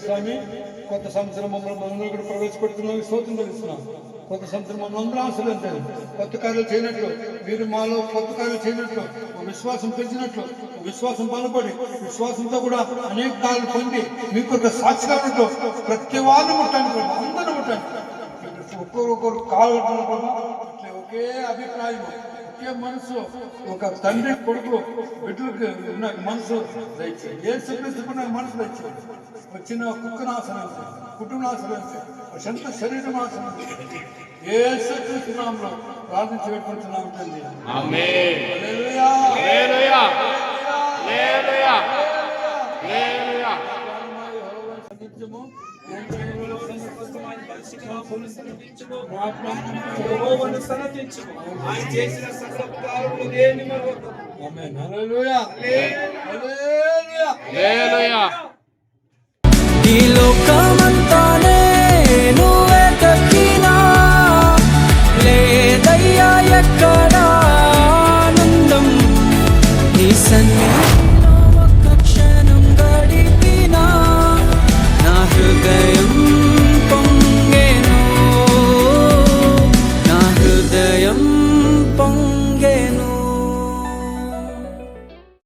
స్వామి కొత్త సంవత్సరం మమ్మల్ని కూడా ప్రవేశపెడుతున్నాం, స్తోత్రం తెలుస్తున్నాం. కొత్త సంవత్సరం మమ్మల్ని అందరూ ఆశీర్వదించారు. కొత్త కార్యాలు చేయనట్లు, మీరు మాలో కొత్త కార్యాలు చేయనట్లు, విశ్వాసం పెంచినట్లు, విశ్వాసం బలపడి విశ్వాసంతో కూడా అనేక కార్యాలు పొంది మీకు ఒక సాక్షిగా ఉన్నట్లు ప్రతి వారిని ముట్టండి, అందరూ ముట్టండి. ఒక్కొక్కరు కాలు ఒకే అభిప్రాయం, ఒకే మనసు, ఒక తండ్రి కొడుకు బిడ్డలకు ఉన్న మనసు దయచేసి. ఏ చెప్పేసుకున్న మనసు దయచేసి. వచ్చిన కుక్కను ఆశ్రయించి, కుటుంబం ఆశ్రయించి, సొంత శరీరం ఆశ్రయించి ఏ సత్యంలో ప్రార్థించి పెట్టుకుంటున్నాం తండ్రి. హల్లెలూయా, హల్లెలూయా, హల్లెలూయా, హల్లెలూయా. ఆయన చేసిన సకల కార్యములు దేని మరొకటి. ఆమేన్. హల్లెలూయా, హల్లెలూయా.